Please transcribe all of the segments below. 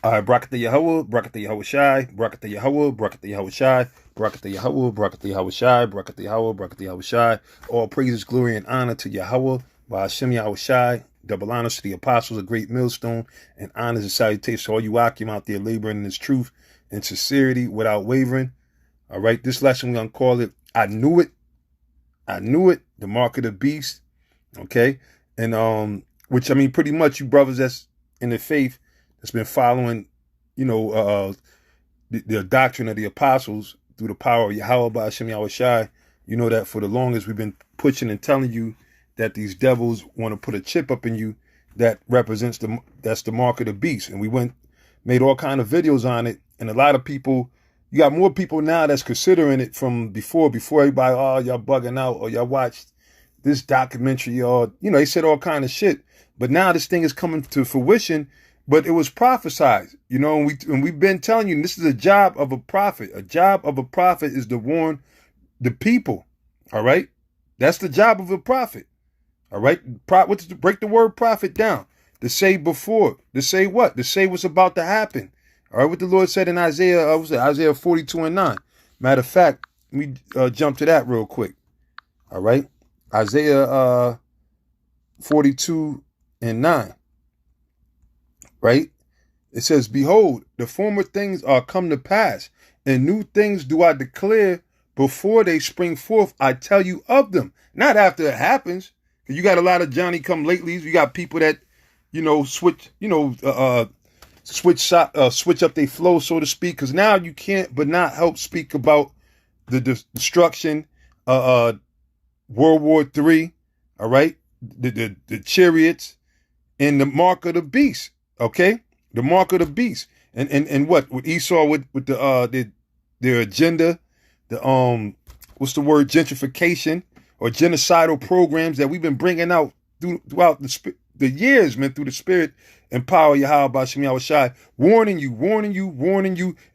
All right, Barakatah Yahweh, Barakatah Yahweh Shai, Barakatah Yahweh, Barakatah Yahweh Shai, Barakatah Yahweh, Barakatah Yahweh Shai, Barakatah Yahweh, Barakatah Yahweh Shai. All praises, glory, and honor to Yahweh, by Hashem Yahweh Shai. Double honors to the apostles, a great millstone, and honors and salutations to all you Akim out there laboring in this truth and sincerity without wavering. All right, this lesson we're going to call it, I Knew It. I Knew It, the Mark of the Beast. Okay, and which, I mean, pretty much you brothers that's in the faith that's been following, the doctrine of the apostles through the power of Yahweh by Hashem Yahweh Shai. You know that for the longest we've been pushing and telling you that these devils want to put a chip up in you that represents that's the mark of the beast. And we made all kind of videos on it, and a lot of people, you got more people now that's considering it from before everybody, oh, y'all bugging out, or y'all watched this documentary, or, they said all kind of shit. But now this thing is coming to fruition, but it was prophesied, and we've been telling you, this is a job of a prophet. A job of a prophet is to warn the people. All right. That's the job of a prophet. All right. What's to break the word prophet down? To say before, to say what? To say what's about to happen. All right. What the Lord said in Isaiah 42:9. Matter of fact, let me jump to that real quick. All right. Isaiah 42:9. Right? It says, behold, the former things are come to pass, and new things do I declare before they spring forth. I tell you of them. Not after it happens. You got a lot of Johnny come latelys. You got people that, switch up their flow, so to speak, because now you can't but not help speak about the destruction, World War III, all right, the chariots, and the mark of the beast. Okay, the mark of the beast, and what with Esau with their agenda, what's the word, gentrification or genocidal programs that we've been bringing out throughout the years, man, through the spirit and power of Yahweh B'Shem Yahweh Shai, warning you,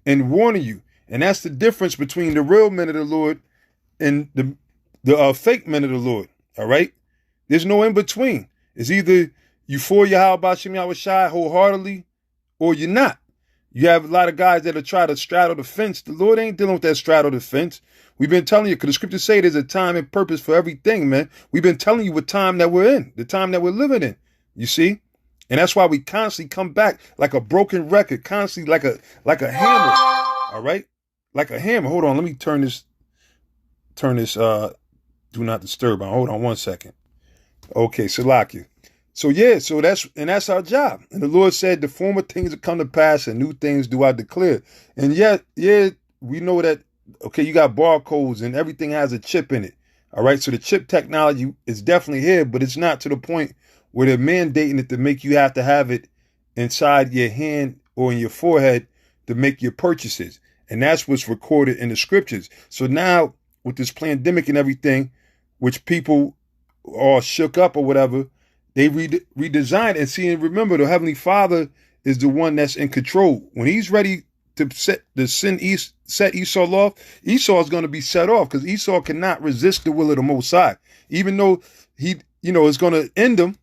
and warning you, and that's the difference between the real men of the Lord and the fake men of the Lord. All right, there's no in between. It's either you for Yahweh B'Shem Yahweh Shai wholeheartedly, or you're not. You have a lot of guys that'll try to straddle the fence. The Lord ain't dealing with that straddle the fence. We've been telling you, because the scriptures say there's a time and purpose for everything, man. We've been telling you what time that we're in, the time that we're living in. You see? And that's why we constantly come back like a broken record, constantly like a hammer. All right? Like a hammer. Hold on, let me turn this do not disturb on. Hold on one second. Okay, Salakia. So that's our job. And the Lord said, the former things have come to pass and new things do I declare. And yet, we know that, okay, you got barcodes and everything has a chip in it. All right. So the chip technology is definitely here, but it's not to the point where they're mandating it to make you have to have it inside your hand or in your forehead to make your purchases. And that's what's recorded in the scriptures. So now with this pandemic and everything, which people are shook up or whatever, they redesigned and see, and remember, the Heavenly Father is the one that's in control. When he's ready to set Esau off, Esau is going to be set off, because Esau cannot resist the will of the Most High, even though he, is going to end them.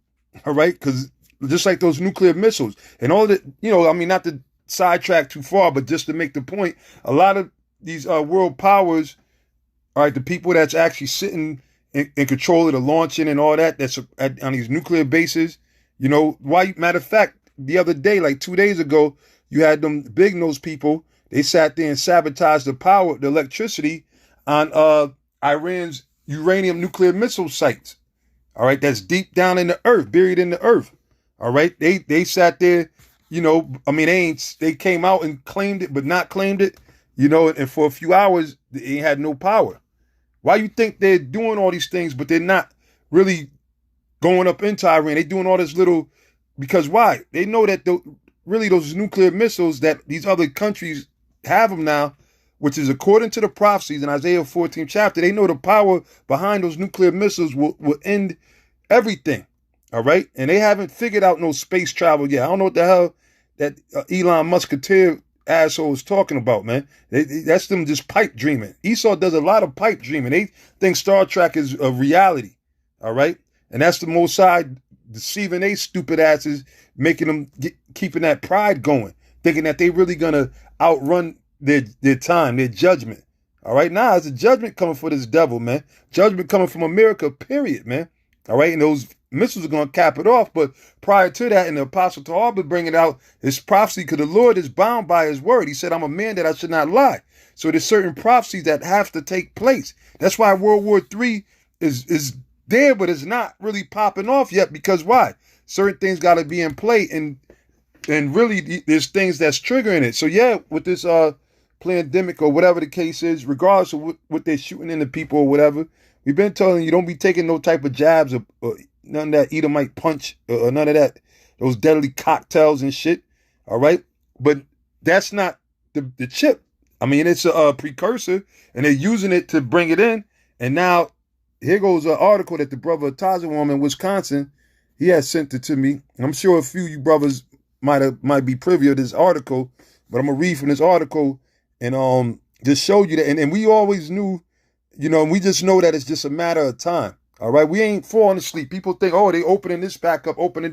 All right, because just like those nuclear missiles and all that, not to sidetrack too far, but just to make the point, a lot of these world powers, all right, the people that's actually sitting in control of the launching and all that, that's on these nuclear bases, matter of fact, the other day, like 2 days ago, you had them big nose people. They sat there and sabotaged the electricity on Iran's uranium nuclear missile sites. All right, that's deep down in the earth, buried in the earth. All right, they sat there, they came out and claimed it, but not claimed it, and for a few hours they had no power. Why you think they're doing all these things, but they're not really going up into Iran? They're doing all this because why? They know that really those nuclear missiles that these other countries have them now, which is according to the prophecies in Isaiah 14th chapter, they know the power behind those nuclear missiles will end everything. All right? And they haven't figured out no space travel yet. I don't know what the hell that Elon Musketeer asshole is talking about, man. That's them just pipe dreaming. Esau does a lot of pipe dreaming. They think Star Trek is a reality. All right? And that's the Most High deceiving they stupid asses, making them keeping that pride going. thinking that they really gonna outrun their time, their judgment. All right, now it's a judgment coming for this devil, man. Judgment coming from America, period, man. All right, and those missiles are gonna cap it off. But prior to that, and the Apostle Tahar bringing out his prophecy, because the Lord is bound by His word. He said, "I'm a man that I should not lie." So there's certain prophecies that have to take place. That's why World War III is there, but it's not really popping off yet. Because why? Certain things got to be in play, and really there's things that's triggering it. So yeah, with this pandemic or whatever the case is, regardless of what they're shooting into people or whatever, we've been telling you, don't be taking no type of jabs or none of that Edomite punch or none of that, those deadly cocktails and shit. All right, but that's not the chip. I mean, it's a precursor, and they're using it to bring it in. And now here goes an article that the brother Tazawan in Wisconsin, he has sent it to me. I'm sure a few of you brothers might be privy of this article, but I'm gonna read from this article and just show you that. And we always knew, and we just know that it's just a matter of time. All right, we ain't falling asleep. People think, oh, they opening this back up, opening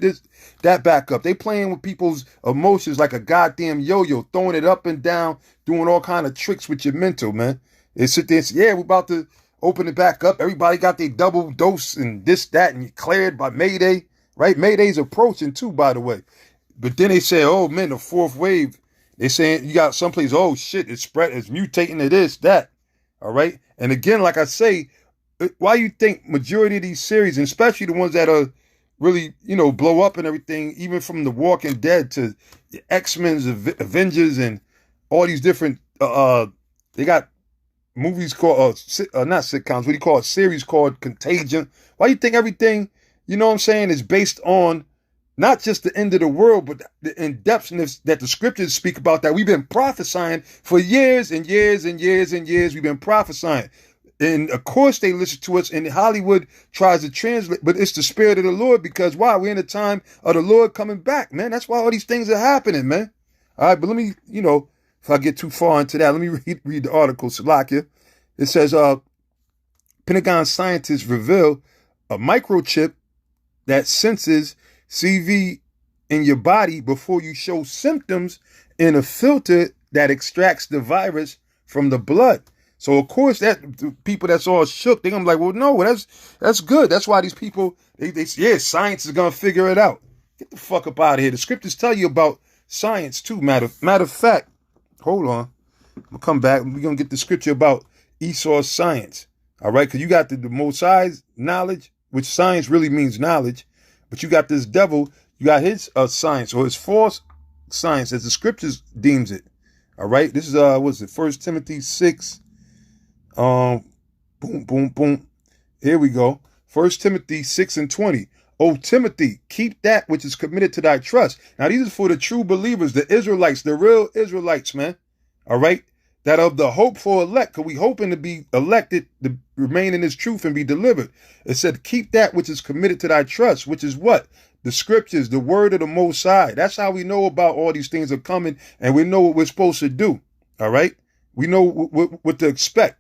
that back up. They playing with people's emotions like a goddamn yo-yo, throwing it up and down, doing all kind of tricks with your mental, man. They sit there and say, yeah, we're about to open it back up. Everybody got their double dose and this, that, and you're cleared by Mayday, right? Mayday's approaching too, by the way. But then they say, oh, man, the fourth wave. They saying you got someplace, oh, shit, it's mutating to this, that. All right? And again, like I say, why you think majority of these series, and especially the ones that are really, blow up and everything, even from The Walking Dead to the X-Men's, Avengers, and all these different, they got movies called, not sitcoms, what do you call it, series called Contagion. Why you think everything, is based on not just the end of the world, but the in-depthness that the scriptures speak about, that we've been prophesying for years and years and years and years. We've been prophesying. And of course they listen to us, and Hollywood tries to translate, but it's the spirit of the Lord, because why? We're in the time of the Lord coming back, man. That's why all these things are happening, man. All right, but let me, if I get too far into that, let me read the article, Salakia. It says, Pentagon scientists reveal a microchip that senses CV in your body before you show symptoms in a filter that extracts the virus from the blood. So of course that the people that's all shook, they're gonna be like, well, no, that's good. That's why these people, they say, yeah, science is gonna figure it out. Get the fuck up out of here. The scriptures tell you about science too. Matter of fact, hold on. I'm gonna come back. We're gonna get the scripture about Esau's science. All right, because you got the Most High's knowledge, which science really means knowledge, but you got this devil, you got his science, or his false science, as the scriptures deems it. All right, this is what's it? 1 Timothy 6. Boom, boom, boom. Here we go. 1 Timothy 6:20. O Timothy, keep that which is committed to thy trust. Now, these are for the true believers, the Israelites, the real Israelites, man. All right. That of the hope for elect, because we hoping to be elected, to remain in this truth and be delivered. It said, keep that which is committed to thy trust, which is what? The scriptures, the word of the Most High. That's how we know about all these things are coming, and we know what we're supposed to do. All right. We know what to expect.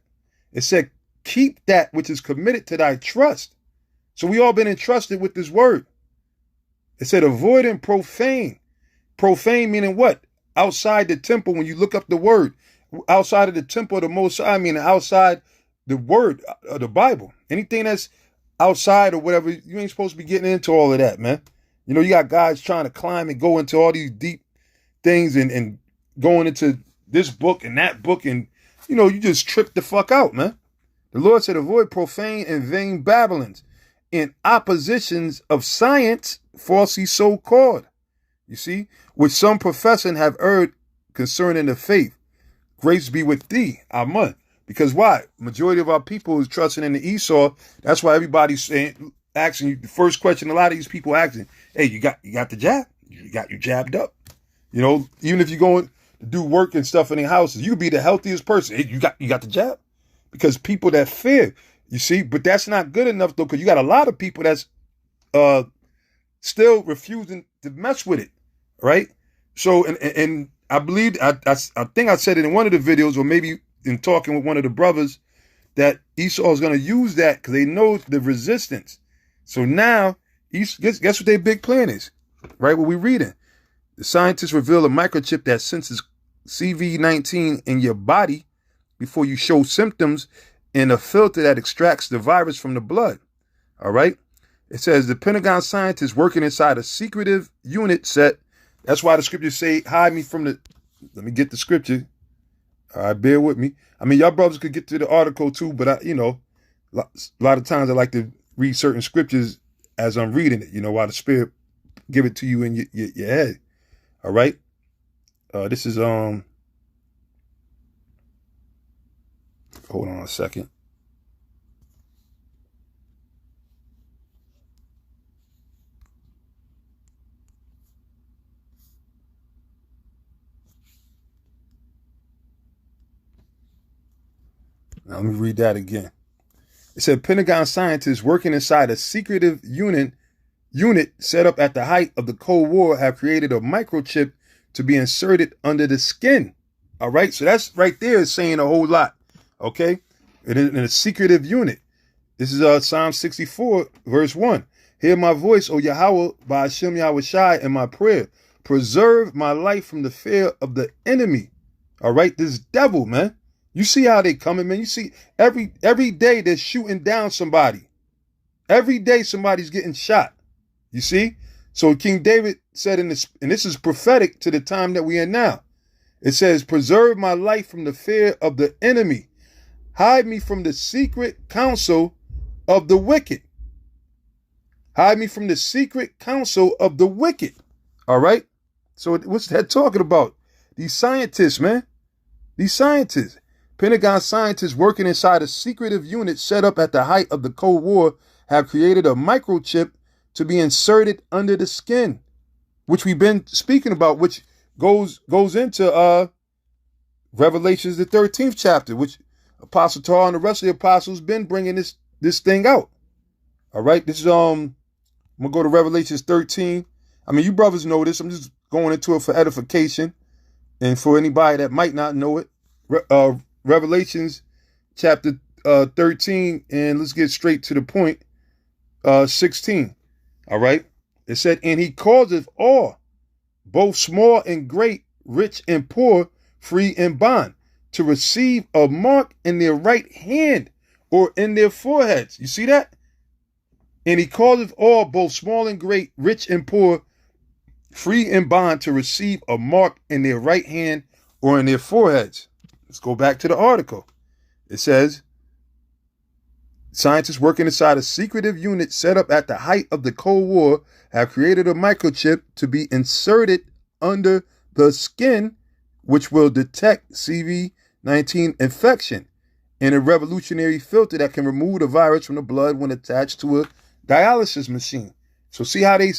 It said, keep that which is committed to thy trust. So we all been entrusted with this word. It said, avoiding profane. Profane meaning what? Outside the temple, when you look up the word, outside of the temple of the Most High, meaning outside the word of the Bible. Anything that's outside or whatever, you ain't supposed to be getting into all of that, man. You got guys trying to climb and go into all these deep things and going into this book and that book, and you just trip the fuck out, man. The Lord said, avoid profane and vain babblings in oppositions of science, falsely so called. You see, which some professing have erred concerning the faith. Grace be with thee, Amen. Because why? Majority of our people is trusting in the Esau. That's why everybody's asking you, the first question a lot of these people asking, hey, you got the jab? You got you jabbed up? Even if you're going to do work and stuff in their houses, you could be the healthiest person. Hey, you got the jab? Because people that fear, you see, but that's not good enough though, because you got a lot of people that's still refusing to mess with it, right? So, and I believe, I think I said it in one of the videos, or maybe in talking with one of the brothers, that Esau is going to use that because they know the resistance. So now, guess what their big plan is, right? What we reading. The scientists reveal a microchip that senses CV-19 in your body before you show symptoms and a filter that extracts the virus from the blood. All right. It says the Pentagon scientists working inside a secretive unit set. That's why the scriptures say, hide me from the, let me get the scripture. All right, bear with me. I mean, y'all brothers could get to the article too, but a lot of times I like to read certain scriptures as I'm reading it, while the Spirit give it to you in your head. All right. This is, hold on a second. Now, let me read that again. It said Pentagon scientists working inside a secretive unit set up at the height of the Cold War have created a microchip to be inserted under the skin. All right. So that's right there is saying a whole lot. Okay. In a secretive unit. This is Psalm 64, verse 1. Hear my voice, O Yahweh, by Hashem Yahweh Shai, in my prayer. Preserve my life from the fear of the enemy. All right. This devil, man. You see how they coming, man. You see every day they're shooting down somebody. Every day somebody's getting shot. You see? So King David said in this, and this is prophetic to the time that we are now. It says, preserve my life from the fear of the enemy. Hide me from the secret counsel of the wicked. Hide me from the secret counsel of the wicked. All right? So what's that talking about? These scientists, man. These scientists. Pentagon scientists working inside a secretive unit set up at the height of the Cold War have created a microchip to be inserted under the skin, which we've been speaking about, which goes into Revelations, the 13th chapter, which Apostle Tar and the rest of the apostles been bringing this thing out. All right, this is I'm gonna go to Revelations 13. I mean, you brothers know this. I'm just going into it for edification and for anybody that might not know it. Revelations chapter 13, and let's get straight to the point. 16. All right. It said, and he causeth all, both small and great, rich and poor, free and bond, to receive a mark in their right hand or in their foreheads. You see that? And he causeth all, both small and great, rich and poor, free and bond, to receive a mark in their right hand or in their foreheads. Let's go back to the article. It says, scientists working inside a secretive unit set up at the height of the Cold War have created a microchip to be inserted under the skin, which will detect CV-19 infection, and a revolutionary filter that can remove the virus from the blood when attached to a dialysis machine. So see how they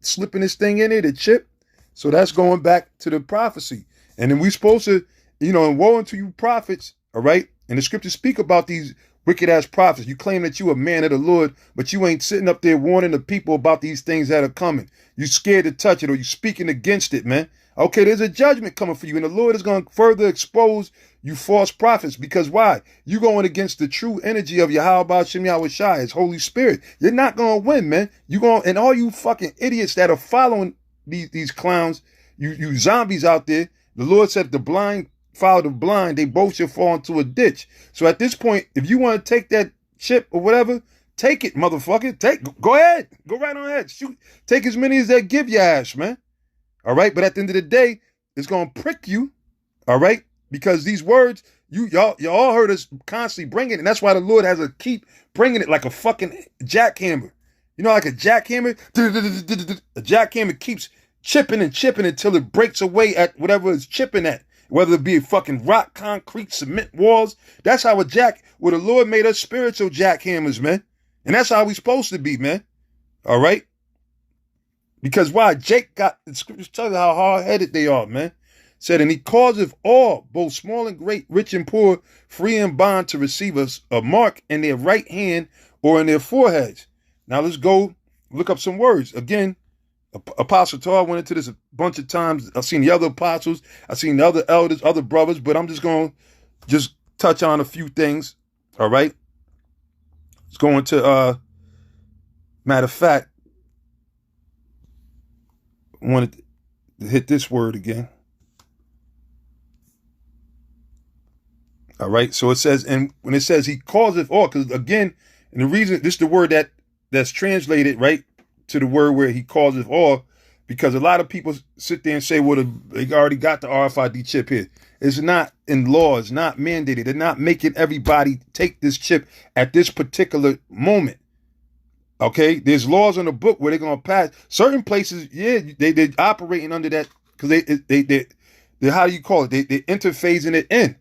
slipping this thing in there, the chip? So that's going back to the prophecy. And then we're supposed to, and woe unto you prophets, all right? And the scriptures speak about these wicked ass prophets. You claim that you a man of the Lord, but you ain't sitting up there warning the people about these things that are coming. You scared to touch it, or you speaking against it, man. Okay, there's a judgment coming for you, and the Lord is going to further expose you false prophets. Because why? You going against the true energy of Yahweh Shem Yahweh Shai, his Holy Spirit. You're not going to win, man. And all you fucking idiots that are following these clowns, you zombies out there, the Lord said the blind follow the blind, they both should fall into a ditch. So at this point, if you want to take that chip or whatever, take it, motherfucker. Go ahead. Go right on ahead. Shoot. Take as many as they give your ass, man. All right. But at the end of the day, it's going to prick you. All right. Because these words, y'all heard us constantly bring it. And that's why the Lord has to keep bringing it like a fucking jackhammer. Like a jackhammer? A jackhammer keeps chipping and chipping until it breaks away at whatever it's chipping at. Whether it be fucking rock, concrete, cement walls. That's how the Lord made us spiritual jackhammers, man. And that's how we supposed to be, man. All right? Because why? Jake got, the scriptures tell you how hard-headed they are, man. Said, and he causeth all, both small and great, rich and poor, free and bond, to receive a mark in their right hand or in their foreheads. Now let's go look up some words. Again, Apostle Tar went into this a bunch of times. I've seen the other apostles. I've seen the other elders, other brothers, but I'm just going to touch on a few things. All right. Let's go into, matter of fact, I wanted hit this word again. All right. So it says, and when it says he causeth all, because again, and the reason this is the word that's translated right to the word where he causeth all, because a lot of people sit there and say, well, they already got the RFID chip here. It's not in law. It's not mandated. They're not making everybody take this chip at this particular moment. Okay, there's laws on the book where they're gonna pass certain places. Yeah, they're operating under that because they how do you call it? They interphasing it in.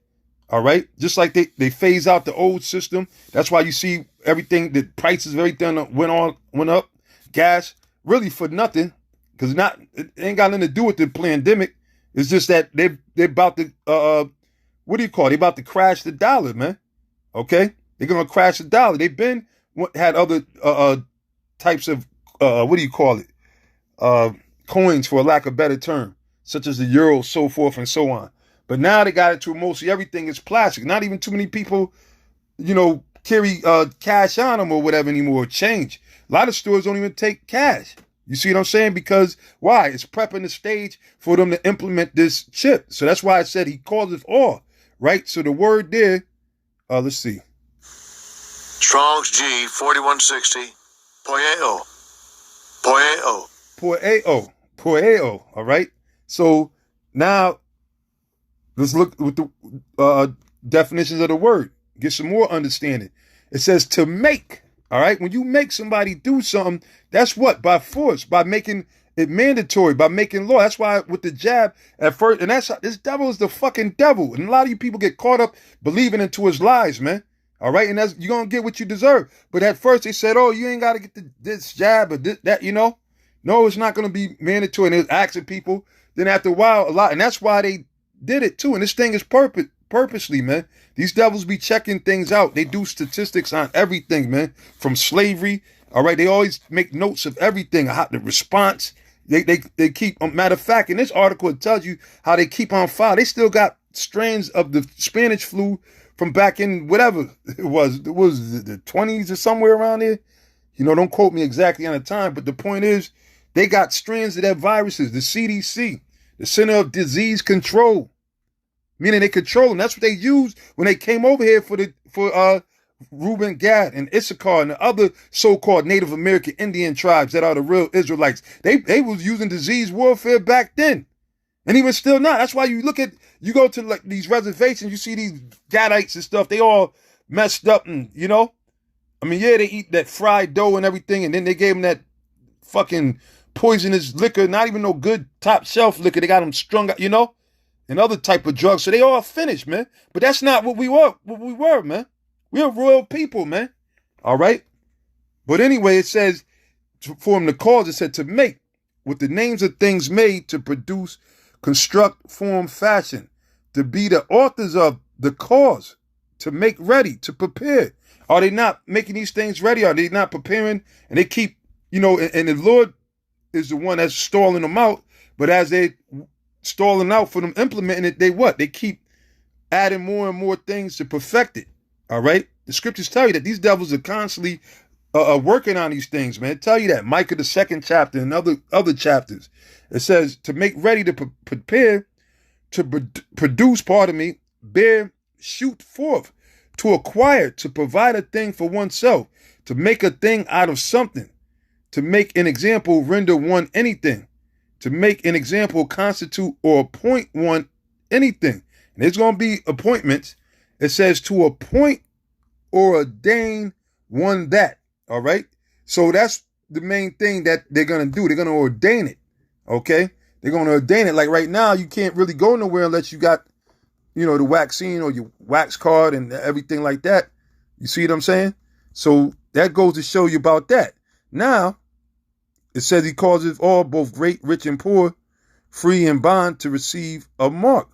All right, just like they phase out the old system. That's why you see everything. The prices of everything went up. Gas really for nothing because it ain't got nothing to do with the pandemic. It's just that they're about to what do you call it? They about to crash the dollar, man. Okay, they're gonna crash the dollar. They've been had other types of what do you call it? Coins, for a lack of a better term, such as the euro, so forth and so on. But now they got it to mostly everything is plastic. Not even too many people, carry cash on them or whatever anymore, change. A lot of stores don't even take cash. You see what I'm saying? Because why? It's prepping the stage for them to implement this chip. So that's why I said he calls it all, right? So the word there, let's see. Strong's G 4160, Poeo. Poeo, all right? So now let's look with the definitions of the word. Get some more understanding. It says to make, all right? When you make somebody do something, that's what? By force, by making it mandatory, by making law. That's why with the jab at first, and this devil is the fucking devil. And a lot of you people get caught up believing into his lies, man. All right? And you're going to get what you deserve. But at first they said, oh, you ain't got to get this jab or that, No, it's not going to be mandatory. And they're asking people. Then after a while, a lot. And that's why they did it too. And this thing is purposely, man. These devils be checking things out. They do statistics on everything, man. From slavery. All right. They always make notes of everything. How the response. They keep, matter of fact, in this article, it tells you how they keep on file. They still got strains of the Spanish flu from back in whatever it was. It was the 20s or somewhere around there. Don't quote me exactly on the time. But the point is, they got strains of that viruses. The CDC, the Center of Disease Control. Meaning they control them. That's what they used when they came over here for Reuben, Gad, and Issachar and the other so-called Native American Indian tribes that are the real Israelites. They was using disease warfare back then. And even still now. That's why you go to like these reservations, you see these Gadites and stuff, they all messed up and, they eat that fried dough and everything, and then they gave them that fucking poisonous liquor, not even no good top shelf liquor. They got them strung out, and other type of drugs. So they all finished, man. But that's not what we were, man. We're royal people, man. All right? But anyway, it says, for him to cause, it said to make, with the names of things made, to produce, construct, form, fashion, to be the authors of the cause, to make ready, to prepare. Are they not making these things ready? Are they not preparing? And they keep, and the Lord is the one that's stalling them out. But as they stalling out for them implementing it, they keep adding more and more things to perfect it. All right? The scriptures tell you that these devils are constantly working on these things, man. Tell you that. Micah, the 2nd chapter, and other chapters. It says to make ready, to prepare, to produce, bear, shoot forth, to acquire, to provide a thing for oneself, to make a thing out of something, to make an example, render one anything, to make an example, constitute or appoint one anything. And there's going to be appointments. It says to appoint or ordain one that. All right. So that's the main thing that they're going to do. They're going to ordain it. Okay. They're going to ordain it. Like right now, you can't really go nowhere unless you got, the vaccine or your wax card and everything like that. You see what I'm saying? So that goes to show you about that. Now, it says he causes all, both great, rich, and poor, free and bond, to receive a mark.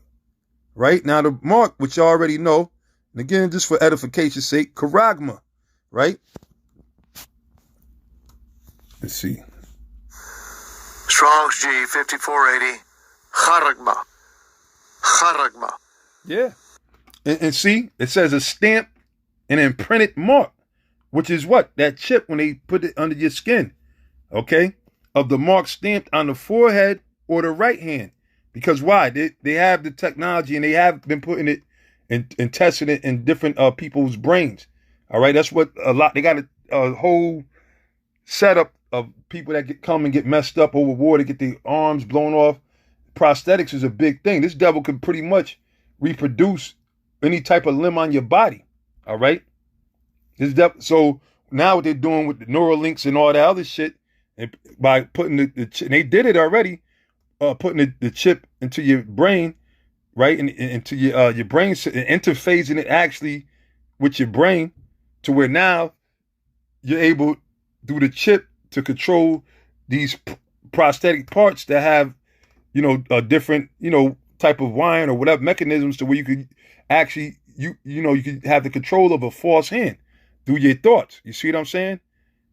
Right? Now, the mark, which you already know, and again, just for edification's sake, charagma. Right? Let's see. Strong's G 5480, charagma. Yeah. And see, it says a stamp, an imprinted mark, which is what? That chip when they put it under your skin. Okay, of the mark stamped on the forehead or the right hand. Because why? They have the technology and they have been putting it and testing it in different people's brains. All right, that's what they got a whole setup of people that come and get messed up over war, to get their arms blown off. Prosthetics is a big thing. This devil can pretty much reproduce any type of limb on your body. All right. So now what they're doing with the Neuralinks and all that other shit, and by putting the chip, and they did it already, putting the chip into your brain, right, and into your brain, interfacing it actually with your brain, to where now you're able through the chip to control these prosthetic parts that have, a different, type of wiring or whatever mechanisms, to where you could actually, you could have the control of a false hand through your thoughts. You see what I'm saying?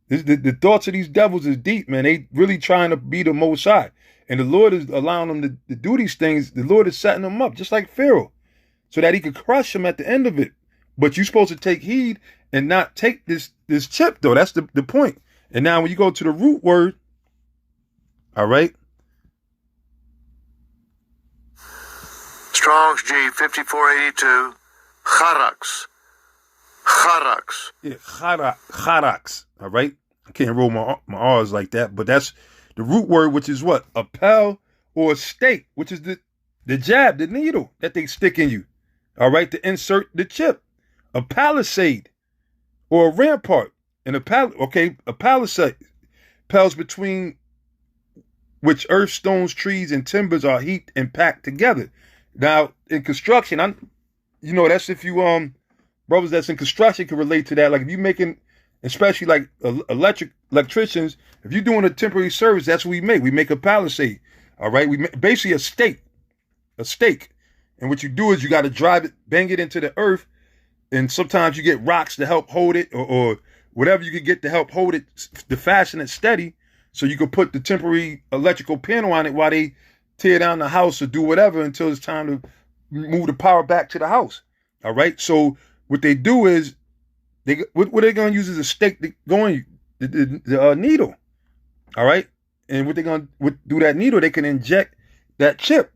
The thoughts of these devils is deep, man. They really trying to be the Most High. And the Lord is allowing them to do these things. The Lord is setting them up, just like Pharaoh, so that he could crush them at the end of it. But you're supposed to take heed and not take this chip, though. That's the point. And now when you go to the root word, all right? Strong's G 5482. Charax. Charax. Yeah, charax. All right? I can't roll my R's like that, but that's the root word, which is what? A pal or a stake, which is the jab, the needle that they stick in you. All right? To insert the chip. A palisade or a rampart. And a palisade pals between which earth, stones, trees, and timbers are heaped and packed together. Now, in construction, that's if you brothers that's in construction can relate to that. Like if you're making, especially like electricians, if you're doing a temporary service, that's what we make. We make a palisade. All right, we make basically a stake. And what you do is you got to drive it, bang it into the earth, and sometimes you get rocks to help hold it, or whatever you can get to help hold it, to fasten it steady, so you can put the temporary electrical panel on it while they tear down the house or do whatever until it's time to move the power back to the house. All right. So what they do is what they're going to use is a stake to go in the needle. All right. And what they're going to do that needle, they can inject that chip.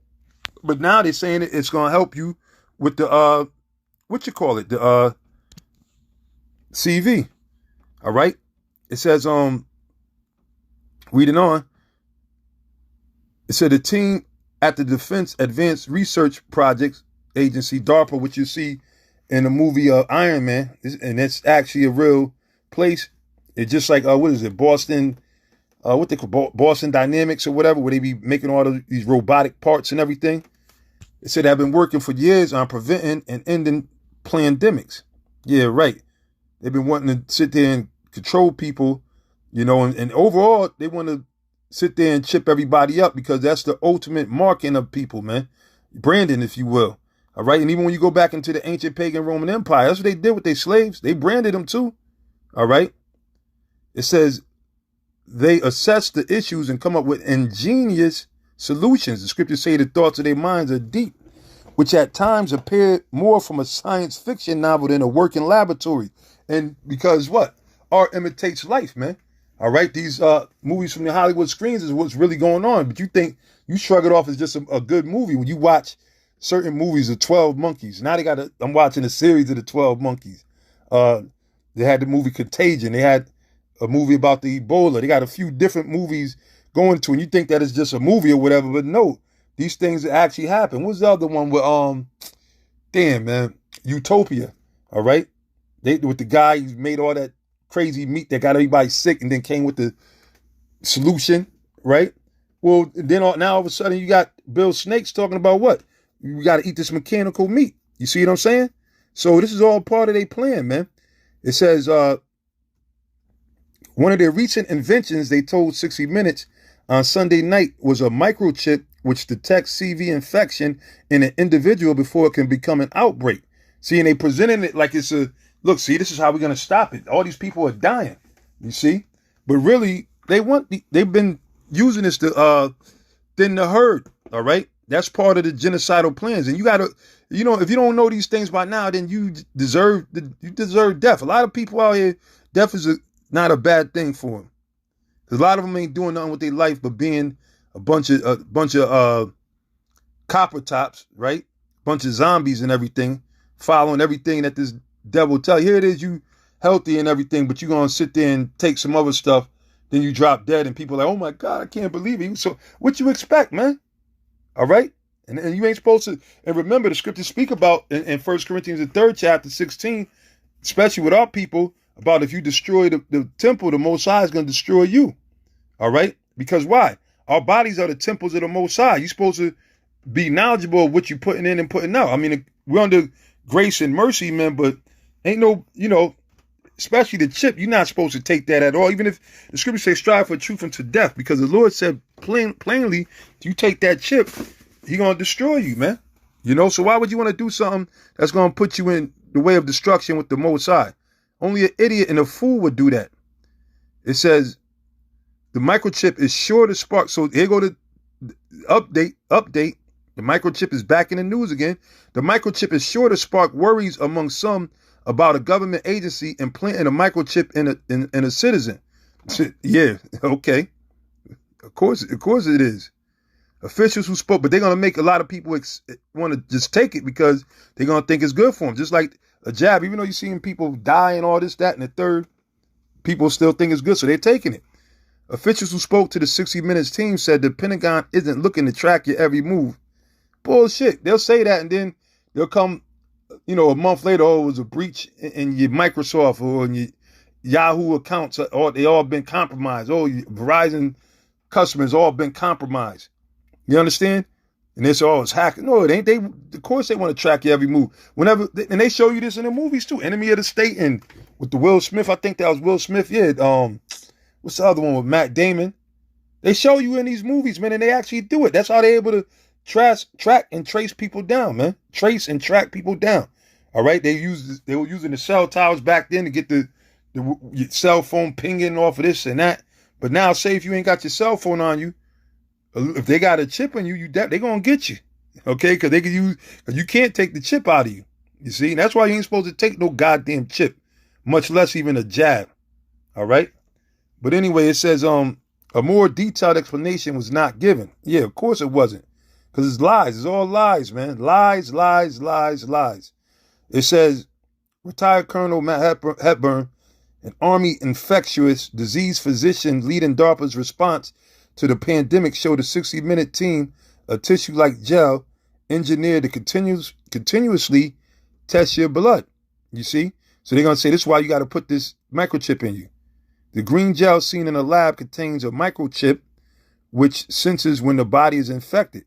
But now they're saying it's going to help you with the the CV. All right. It says reading on. It said the team at the Defense Advanced Research Projects Agency, DARPA, which you see in the movie Iron Man, and it's actually a real place. It's just like what is it, Boston? What they call Boston Dynamics or whatever, where they be making all of these robotic parts and everything. It said they've been working for years on preventing and ending pandemics. Yeah, right. They've been wanting to sit there and control people, and overall they want to sit there and chip everybody up, because that's the ultimate marking of people, man. Branding, if you will. All right. And even when you go back into the ancient pagan Roman Empire, that's what they did with their slaves. They branded them too. All right. It says they assess the issues and come up with ingenious solutions. The scriptures say the thoughts of their minds are deep, which at times appear more from a science fiction novel than a working laboratory. And because what? Art imitates life, man. All right, these movies from the Hollywood screens is what's really going on. But you think you shrug it off as just a good movie when you watch certain movies of 12 Monkeys. Now I'm watching a series of the 12 Monkeys. They had the movie Contagion. They had a movie about the Ebola. They got a few different movies going to, and you think that it's just a movie or whatever, but no, these things actually happen. What's the other one with Utopia? All right, with the guy who made all that crazy meat that got everybody sick, and then came with the solution, right? Well, then now all of a sudden you got Bill Snakes talking about what? You got to eat this mechanical meat. You see what I'm saying? So this is all part of their plan, man. It says one of their recent inventions, they told 60 Minutes on Sunday night, was a microchip which detects CV infection in an individual before it can become an outbreak. See, and they presented it like it's look, see, this is how we're going to stop it. All these people are dying, you see? But really, they've been using this to thin the herd, all right? That's part of the genocidal plans. And you got to, if you don't know these things by now, then you deserve death. A lot of people out here, death is not a bad thing for them. Because a lot of them ain't doing nothing with their life but being a bunch of copper tops, right? Bunch of zombies and everything, following everything that this devil tell you. Here it is, you healthy and everything, but you gonna sit there and take some other stuff, then you drop dead, and people are like, oh my God, I can't believe it. So what you expect, man? All right? And you ain't supposed to, and remember the scriptures speak about in 1 Corinthians, the 3rd chapter, 16, especially with our people, about if you destroy the temple, the Most High is going to destroy you. All right? Because why? Our bodies are the temples of the Most High. You're supposed to be knowledgeable of what you're putting in and putting out. I mean, we're under grace and mercy, man, but ain't no, especially the chip, you're not supposed to take that at all. Even if the scriptures say strive for truth unto death, because the Lord said plainly, if you take that chip, He's going to destroy you, man. So why would you want to do something that's going to put you in the way of destruction with the Most High? Only an idiot and a fool would do that. It says the microchip is sure to spark. So here go the update. The microchip is back in the news again. The microchip is sure to spark worries among some about a government agency implanting a microchip in a citizen. Yeah, okay. Of course it is. Officials who spoke, but they're going to make a lot of people want to just take it because they're going to think it's good for them. Just like a jab, even though you're seeing people die and all this, that, and the third, people still think it's good, so they're taking it. Officials who spoke to the 60 Minutes team said the Pentagon isn't looking to track your every move. Bullshit. They'll say that, and then they'll come, a month later, oh, it was a breach in your Microsoft or in your Yahoo accounts, or they all been compromised. Oh, your Verizon customers all been compromised. You understand? And they say, oh, it's hacking. No, it ain't. Of course they want to track your every move. And they show you this in the movies too. Enemy of the State, and with the Will Smith, I think that was Will Smith. Yeah. What's the other one with Matt Damon? They show you in these movies, man, and they actually do it. That's how they're able to track and trace people down, man. Trace and track people down. All right. They were using the cell towers back then to get the your cell phone pinging off of this and that. But now, say if you ain't got your cell phone on you, if they got a chip on you, they're going to get you. Okay? Because you can't take the chip out of you. You see? And that's why you ain't supposed to take no goddamn chip, much less even a jab. All right? But anyway, it says a more detailed explanation was not given. Yeah, of course it wasn't. Because it's lies. It's all lies, man. Lies, lies, lies, lies. It says retired Colonel Matt Hepburn, an Army infectious disease physician leading DARPA's response to the pandemic, showed a 60-minute team a tissue-like gel engineered to continuously test your blood. You see? So they're going to say this is why you got to put this microchip in you. The green gel seen in a lab contains a microchip which senses when the body is infected.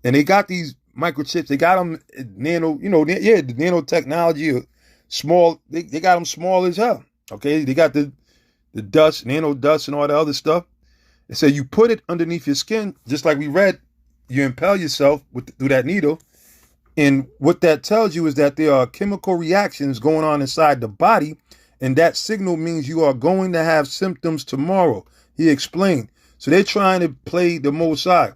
And they got these microchips. They got them nano, the nanotechnology, or small. They got them small as hell. Okay? They got the dust, nano dust, and all the other stuff. It said you put it underneath your skin, just like we read, you impale yourself through that needle. And what that tells you is that there are chemical reactions going on inside the body, and that signal means you are going to have symptoms tomorrow. He explained. So they're trying to play the Most High.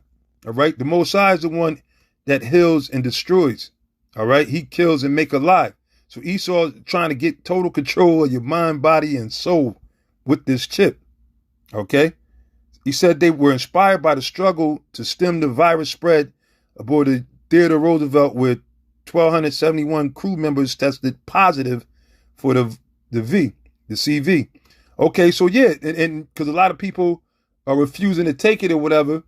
All right? The Most High is the one that heals and destroys. All right? He kills and make alive. So Esau is trying to get total control of your mind, body, and soul with this chip. Okay? He said they were inspired by the struggle to stem the virus spread aboard the Theodore Roosevelt, where 1,271 crew members tested positive for the CV. Okay, so yeah, and because a lot of people are refusing to take it or whatever,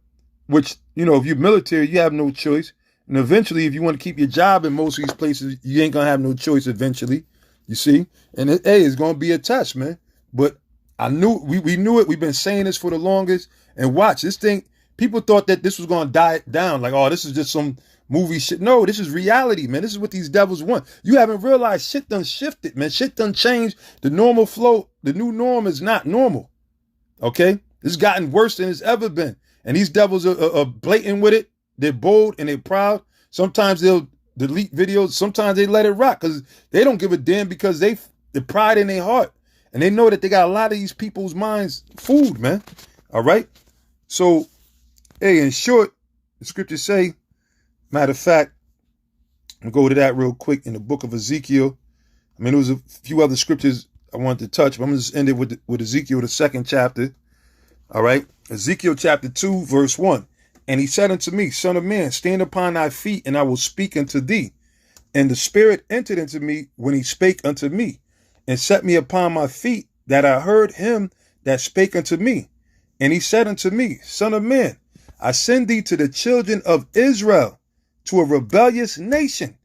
which, if you're military, you have no choice. And eventually, if you want to keep your job in most of these places, you ain't going to have no choice eventually, you see? And it's going to be a test, man. But I knew, we knew it. We've been saying this for the longest. And watch this thing. People thought that this was going to die down. Like, oh, this is just some movie shit. No, this is reality, man. This is what these devils want. You haven't realized shit done shifted, man. Shit done changed. The normal flow, the new norm is not normal. Okay? It's gotten worse than it's ever been. And these devils are blatant with it. They're bold and they're proud. Sometimes they'll delete videos. Sometimes they let it rock because they don't give a damn, because the pride in their heart. And they know that they got a lot of these people's minds fooled, man. All right? So, hey, in short, the scriptures say, matter of fact, I'm going to go to that real quick in the book of Ezekiel. I mean, there was a few other scriptures I wanted to touch, but I'm going to just end it with Ezekiel, the 2nd chapter. All right? Ezekiel chapter 2, verse 1. And he said unto me, Son of man, stand upon thy feet, and I will speak unto thee. And the Spirit entered into me when he spake unto me, and set me upon my feet, that I heard him that spake unto me. And he said unto me, Son of man, I send thee to the children of Israel, to a rebellious nation.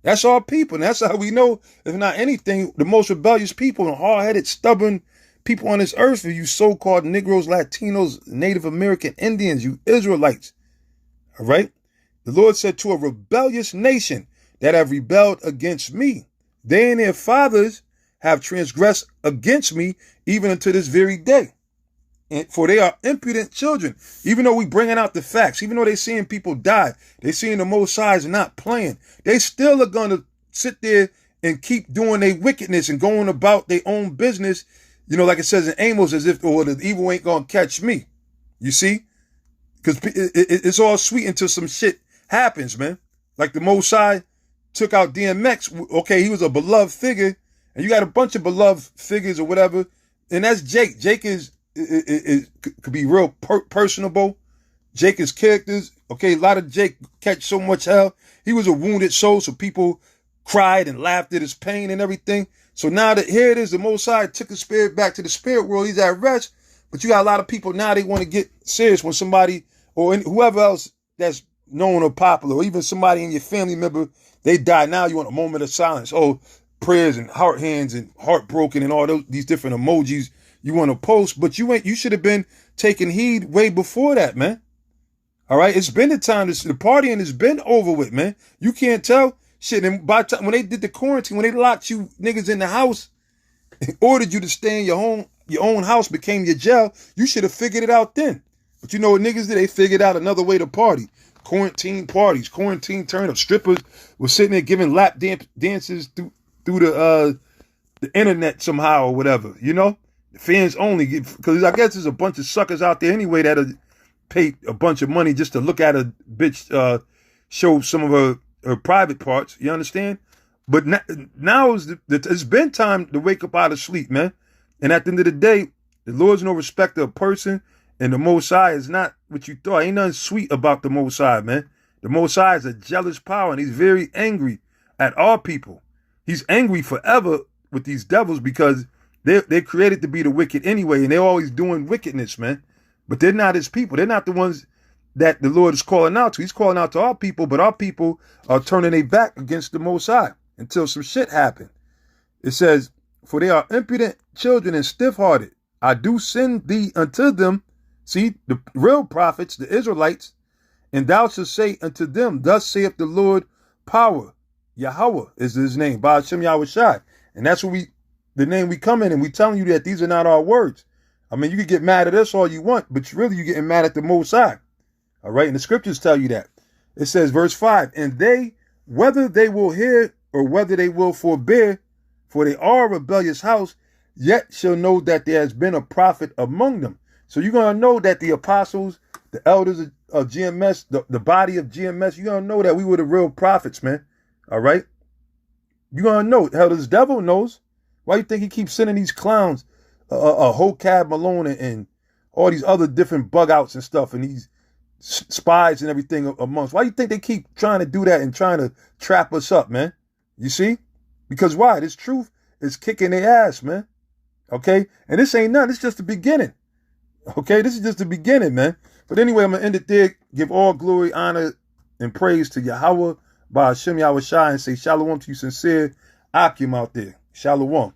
That's our people. And that's how we know, if not anything, the most rebellious people and hard-headed, stubborn people on this earth are you so-called Negroes, Latinos, Native American Indians, you Israelites. All right? The Lord said, to a rebellious nation that have rebelled against me. They and their fathers have transgressed against me even unto this very day. And for they are impudent children. Even though we bringing out the facts, even though they seeing people die, they seeing the Most High is not playing, they still are going to sit there and keep doing their wickedness and going about their own business, you know, like it says in Amos, as if, oh, the evil ain't going to catch me. You see? Because it's all sweet until some shit happens, man. Like the Most High took out DMX. Okay, he was a beloved figure, and you got a bunch of beloved figures or whatever, and that's Jake. Jake could be real personable. Jake is characters. Okay, a lot of Jake catch so much hell. He was a wounded soul, so people cried and laughed at his pain and everything. So now that here it is, the Most High took his spirit back to the spirit world. He's at rest. But you got a lot of people now, they want to get serious when somebody or whoever else that's known or popular, or even somebody in your family member, they die. Now you want a moment of silence. Oh, prayers and heart hands and heartbroken and all these different emojis you want to post. But you should have been taking heed way before that, man. All right, it's been the time. The partying has been over with, man. You can't tell shit. And by the time when they did the quarantine, when they locked you niggas in the house, and ordered you to stay in your own house, became your jail, you should have figured it out then. But you know what niggas did? They figured out another way to party. Quarantine parties, quarantine turn-up. Strippers were sitting there giving lap dances through the internet somehow or whatever, you know? The fans only, because I guess there's a bunch of suckers out there anyway that'll pay a bunch of money just to look at a bitch show some of her private parts, you understand? But now it's been time to wake up out of sleep, man. And at the end of the day, the Lord's no respecter of person, and the Most High is not what you thought. Ain't nothing sweet about the Most High, man. The Most High is a jealous power, and he's very angry at our people. He's angry forever with these devils because they're created to be the wicked anyway, and they're always doing wickedness, man. But they're not his people. They're not the ones that the Lord is calling out to. He's calling out to our people, but our people are turning their back against the Most High until some shit happen. It says, for they are impudent children and stiff-hearted. I do send thee unto them, see, the real prophets, the Israelites, and thou shalt say unto them, thus saith the Lord, power, Yahweh is his name, Ba'ashem Yahushai. And that's what the name we come in, and we telling you that these are not our words. I mean, you can get mad at us all you want, but really you're getting mad at the Most High. All right, and the scriptures tell you that. It says, verse 5, and they, whether they will hear or whether they will forbear, for they are a rebellious house, yet shall know that there has been a prophet among them. So you're going to know that the apostles, the elders of GMS, the body of GMS, you're going to know that we were the real prophets, man. All right? You're going to know. Hell, this devil knows. Why you think he keeps sending these clowns, Hocab Malone and all these other different bug outs and stuff, and these spies and everything amongst? Why you think they keep trying to do that and trying to trap us up, man? You see? Because why? This truth is kicking their ass, man. Okay? And this ain't nothing. It's just the beginning. Okay? This is just the beginning, man. But anyway, I'm going to end it there. Give all glory, honor, and praise to Yahweh, Ba'ashem Yahushai, and say shalom to you sincere Akim out there. Shalom.